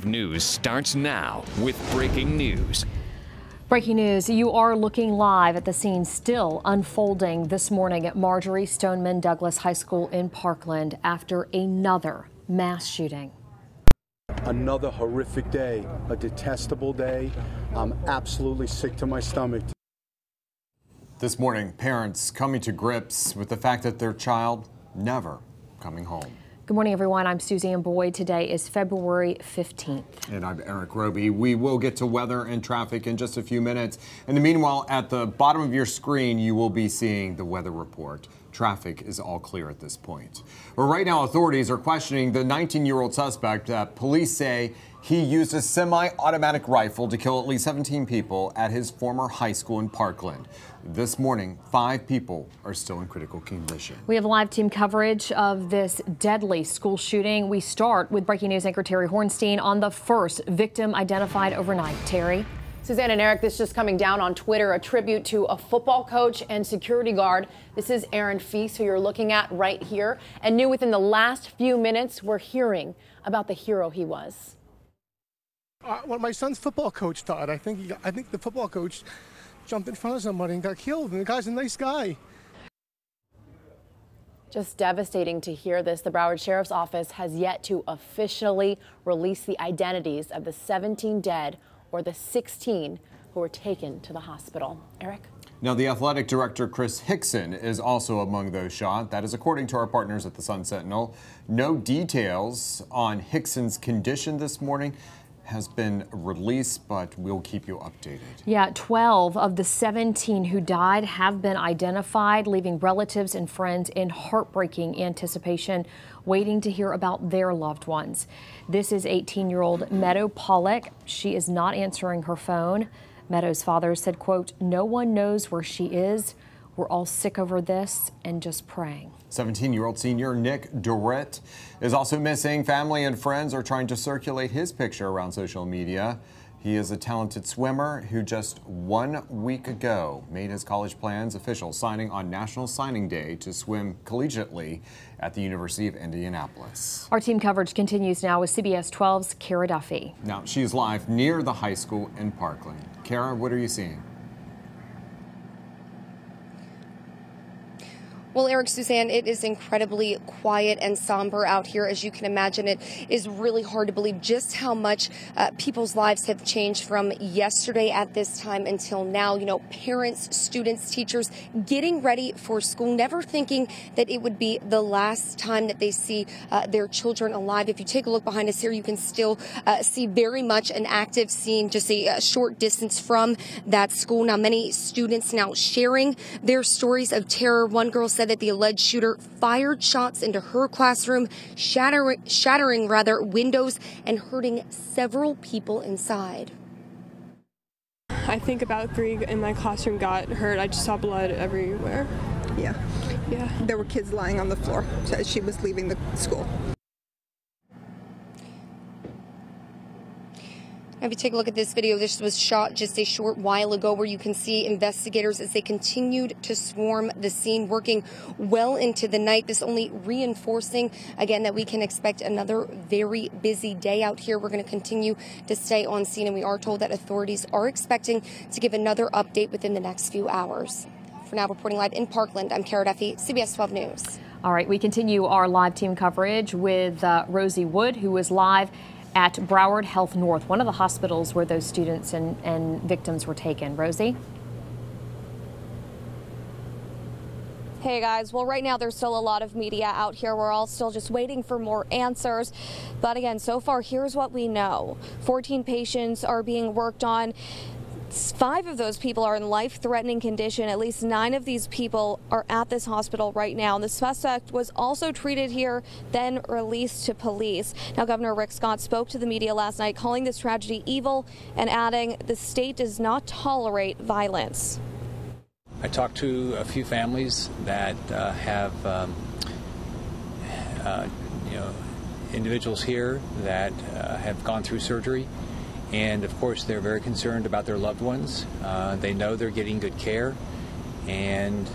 News starts now with breaking news. Breaking news, you are looking live at the scene still unfolding this morning at Marjorie Stoneman Douglas High School in Parkland after another mass shooting. Another horrific day, a detestable day. I'm absolutely sick to my stomach. This morning, parents coming to grips with the fact that their child never coming home. Good morning, everyone. I'm Suzanne Boyd. Today is February 15th. And I'm Eric Roby. We will get to weather and traffic in just a few minutes. In the meanwhile, at the bottom of your screen, you will be seeing the weather report. Traffic is all clear at this point. Well, right now, authorities are questioning the 19-year-old suspect that police say he used a semi-automatic rifle to kill at least 17 people at his former high school in Parkland. This morning, 5 people are still in critical condition. We have live team coverage of this deadly school shooting. We start with breaking news anchor Terry Hornstein on the first victim identified overnight. Terry. Suzanne and Eric, this just coming down on Twitter, a tribute to a football coach and security guard. This is Aaron Feast, who you're looking at right here. And new within the last few minutes, we're hearing about the hero he was. What my son's football coach thought. I think the football coach jumped in front of somebody and got killed, and the guy's a nice guy. Just devastating to hear this. The Broward Sheriff's Office has yet to officially release the identities of the 17 dead or the 16 who were taken to the hospital. Eric? Now, the athletic director, Chris Hickson, is also among those shot. That is according to our partners at the Sun Sentinel. No details on Hickson's condition this morning has been released, but we'll keep you updated. Yeah, 12 of the 17 who died have been identified, leaving relatives and friends in heartbreaking anticipation, waiting to hear about their loved ones. This is 18-year-old Meadow Pollock. She is not answering her phone. Meadow's father said, quote, "No one knows where she is. We're all sick over this and just praying." 17-year-old senior Nick Dorrit is also missing. Family and friends are trying to circulate his picture around social media. He is a talented swimmer who just 1 week ago made his college plans official, signing on National Signing Day to swim collegiately at the University of Indianapolis. Our team coverage continues now with CBS 12's Kara Duffy. Now, she's live near the high school in Parkland. Kara, what are you seeing? Well, Eric, Suzanne, it is incredibly quiet and somber out here. As you can imagine, it is really hard to believe just how much people's lives have changed from yesterday at this time until now. You know, parents, students, teachers getting ready for school, never thinking that it would be the last time that they see their children alive. If you take a look behind us here, you can still see very much an active scene just a short distance from that school. Now, many students now sharing their stories of terror. One girl said that the alleged shooter fired shots into her classroom, shattering windows and hurting several people inside. I think about 3 in my classroom got hurt. I just saw blood everywhere. Yeah. There were kids lying on the floor as she was leaving the school. If you take a look at this video, this was shot just a short while ago, where you can see investigators as they continued to swarm the scene, working well into the night. This only reinforcing, again, that we can expect another very busy day out here. We're going to continue to stay on scene, and we are told that authorities are expecting to give another update within the next few hours. For now, reporting live in Parkland, I'm Kara Duffy, CBS 12 News. All right, we continue our live team coverage with Rosie Wood, who is live at Broward Health North, one of the hospitals where those students and victims were taken. Rosie? Hey guys, well right now there's still a lot of media out here. We're all still just waiting for more answers. But again, so far here's what we know. 14 patients are being worked on. 5 of those people are in life-threatening condition. At least 9 of these people are at this hospital right now. And the suspect was also treated here, then released to police. Now, Governor Rick Scott spoke to the media last night, calling this tragedy evil and adding the state does not tolerate violence. I talked to a few families that have individuals here that have gone through surgery. And of course, they're very concerned about their loved ones. They know they're getting good care. And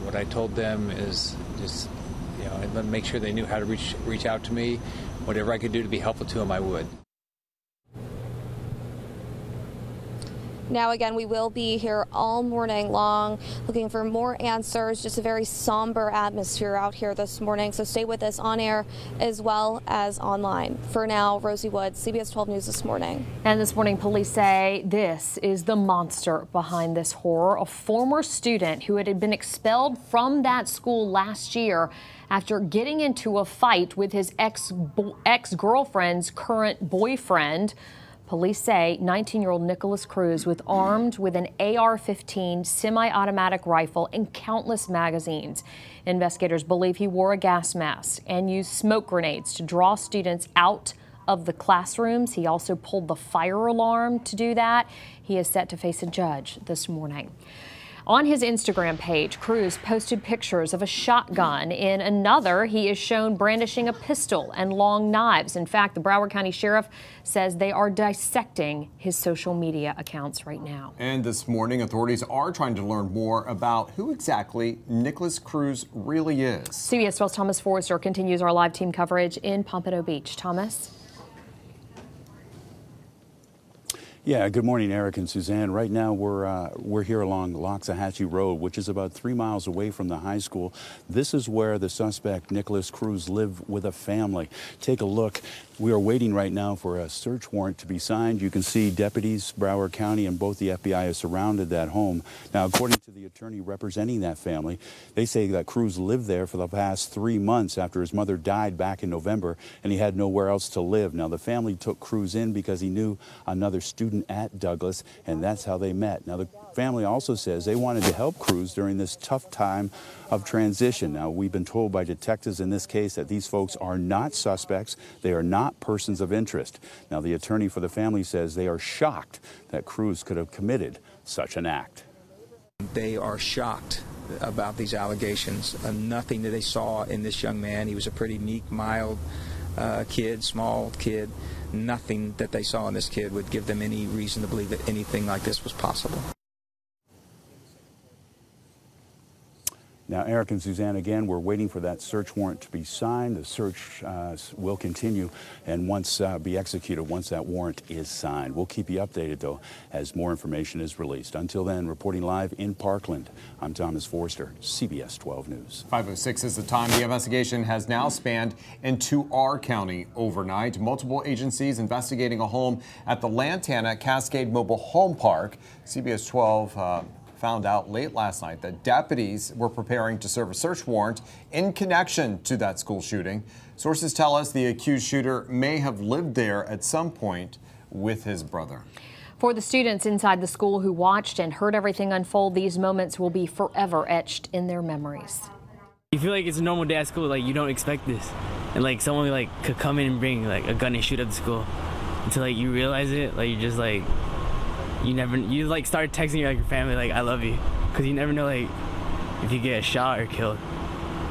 what I told them is just, make sure they knew how to reach out to me. Whatever I could do to be helpful to them, I would. Now, again, we will be here all morning long looking for more answers. Just a very somber atmosphere out here this morning. So stay with us on air as well as online. For now, Rosie Woods, CBS 12 News this morning. And this morning, police say this is the monster behind this horror. A former student who had been expelled from that school last year after getting into a fight with his ex-girlfriend's current boyfriend. Police say 19-year-old Nicholas Cruz was armed with an AR-15 semi-automatic rifle and countless magazines. Investigators believe he wore a gas mask and used smoke grenades to draw students out of the classrooms. He also pulled the fire alarm to do that. He is set to face a judge this morning. On his Instagram page, Cruz posted pictures of a shotgun. In another, he is shown brandishing a pistol and long knives. In fact, the Broward County Sheriff says they are dissecting his social media accounts right now. And this morning, authorities are trying to learn more about who exactly Nicholas Cruz really is. CBS 12's Thomas Forrester continues our live team coverage in Pompano Beach. Thomas? Yeah, good morning, Eric and Suzanne. Right now, we're here along Loxahatchee Road, which is about 3 miles away from the high school. This is where the suspect, Nicholas Cruz, lived with a family. Take a look. We are waiting right now for a search warrant to be signed. You can see deputies, Broward County, and both the FBI have surrounded that home. Now, according to the attorney representing that family, they say that Cruz lived there for the past 3 months after his mother died back in November, and he had nowhere else to live. Now, the family took Cruz in because he knew another student at Douglas, and that's how they met. Now, the family also says they wanted to help Cruz during this tough time of transition. Now, we've been told by detectives in this case that these folks are not suspects. They are not persons of interest. Now, the attorney for the family says they are shocked that Cruz could have committed such an act. They are shocked about these allegations. Nothing that they saw in this young man. He was a pretty meek, mild kid, small kid. Nothing that they saw in this kid would give them any reason to believe that anything like this was possible. Now, Eric and Suzanne, again, we're waiting for that search warrant to be signed. The search will continue and be executed once that warrant is signed. We'll keep you updated, though, as more information is released. Until then, reporting live in Parkland, I'm Thomas Forrester, CBS 12 News. 5:06 is the time. The investigation has now spanned into our county overnight. Multiple agencies investigating a home at the Lantana Cascade Mobile Home Park. CBS 12 found out late last night that deputies were preparing to serve a search warrant in connection to that school shooting. Sources tell us the accused shooter may have lived there at some point with his brother. For the students inside the school who watched and heard everything unfold, these moments will be forever etched in their memories. You feel like it's a normal day at school, like you don't expect this. And like someone like could come in and bring like a gun and shoot up the school. Until like you realize it, like you're just like, you like start texting your family like I love you, because you never know like if you get shot or killed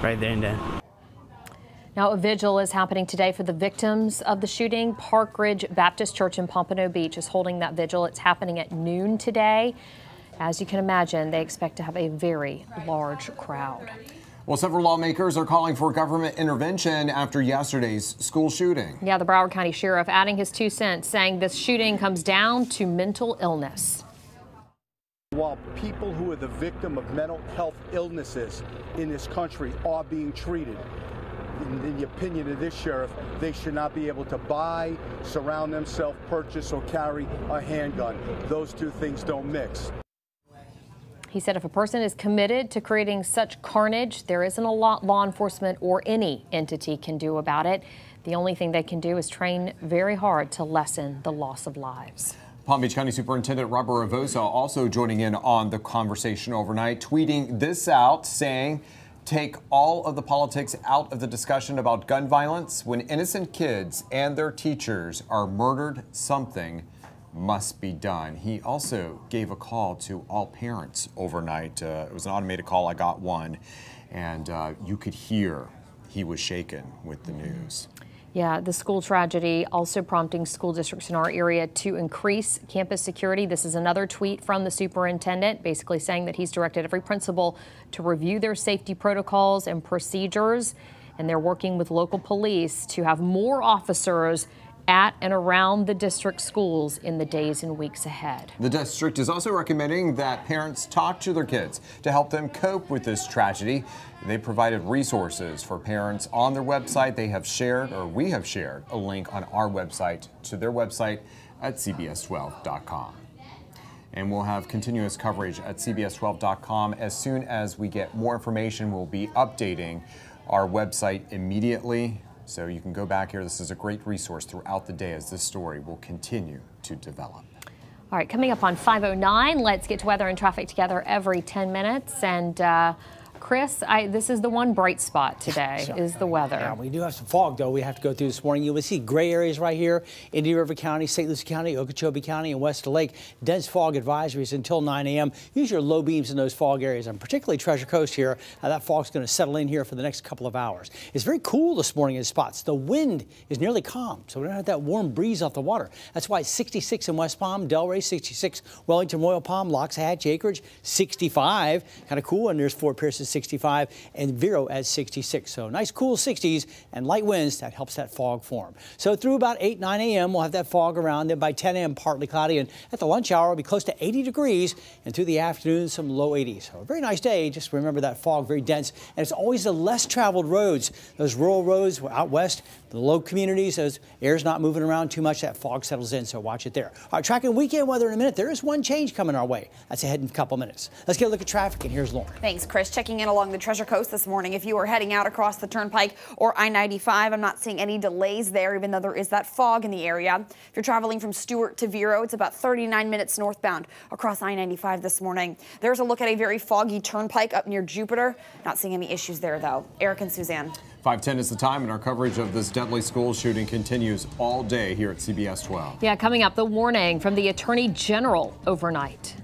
right there and then. Now, a vigil is happening today for the victims of the shooting. Park Ridge Baptist Church in Pompano Beach is holding that vigil. It's happening at noon today. As you can imagine, they expect to have a very large crowd. Well, several lawmakers are calling for government intervention after yesterday's school shooting. Yeah, the Broward County Sheriff adding his 2 cents, saying this shooting comes down to mental illness. While people who are the victim of mental health illnesses in this country are being treated, in the opinion of this sheriff, they should not be able to buy, surround themselves, purchase, or carry a handgun. Those two things don't mix. He said if a person is committed to creating such carnage, there isn't a lot law enforcement or any entity can do about it. The only thing they can do is train very hard to lessen the loss of lives. Palm Beach County Superintendent Robert Ravosa also joining in on the conversation overnight, tweeting this out, saying, "Take all of the politics out of the discussion about gun violence. When innocent kids and their teachers are murdered, something must be done." He also gave a call to all parents overnight. It was an automated call. I got one, and you could hear he was shaken with the news. Yeah, the school tragedy also prompting school districts in our area to increase campus security. This is another tweet from the superintendent, basically saying that he's directed every principal to review their safety protocols and procedures, and they're working with local police to have more officers at and around the district schools in the days and weeks ahead. The district is also recommending that parents talk to their kids to help them cope with this tragedy. They provided resources for parents on their website. They have shared, or we have shared, a link on our website to their website at cbs12.com. And we'll have continuous coverage at cbs12.com. As soon as we get more information, we'll be updating our website immediately. So you can go back here. This is a great resource throughout the day as this story will continue to develop. All right, coming up on 5:09, let's get to weather and traffic together every 10 minutes. And Chris, this is the one bright spot today, is the weather. Yeah, we do have some fog, though, we have to go through this morning. You will see gray areas right here, Indian River County, St. Lucie County, Okeechobee County, and West Lake. Dense fog advisories until 9 a.m. Use your low beams in those fog areas, and particularly Treasure Coast here. That fog's going to settle in here for the next couple of hours. It's very cool this morning in spots. The wind is nearly calm, so we don't have that warm breeze off the water. That's why it's 66 in West Palm, Delray, 66, Wellington, Royal Palm, Loxahatchee, Acreage, 65. Kind of cool, and there's Fort Pierce at 65 and Vero at 66. So nice cool 60s and light winds that helps that fog form. So through about 8, 9 a.m. we'll have that fog around. Then by 10 a.m. partly cloudy, and at the lunch hour it'll be close to 80 degrees, and through the afternoon some low 80s. So a very nice day. Just remember that fog, very dense, and it's always the less traveled roads, those rural roads out west, the low communities, those air's not moving around too much, that fog settles in, so watch it there. All right, tracking weekend weather in a minute. There is one change coming our way. That's ahead in a couple minutes. Let's get a look at traffic, and here's Lauren. Thanks, Chris. Checking in along the Treasure Coast this morning. If you are heading out across the Turnpike or I-95, I'm not seeing any delays there, even though there is that fog in the area. If you're traveling from Stewart to Vero, it's about 39 minutes northbound across I-95 this morning. There's a look at a very foggy Turnpike up near Jupiter. Not seeing any issues there, though. Eric and Suzanne. 5:10 is the time, and our coverage of this deadly school shooting continues all day here at CBS 12. Yeah, coming up, the warning from the Attorney General overnight.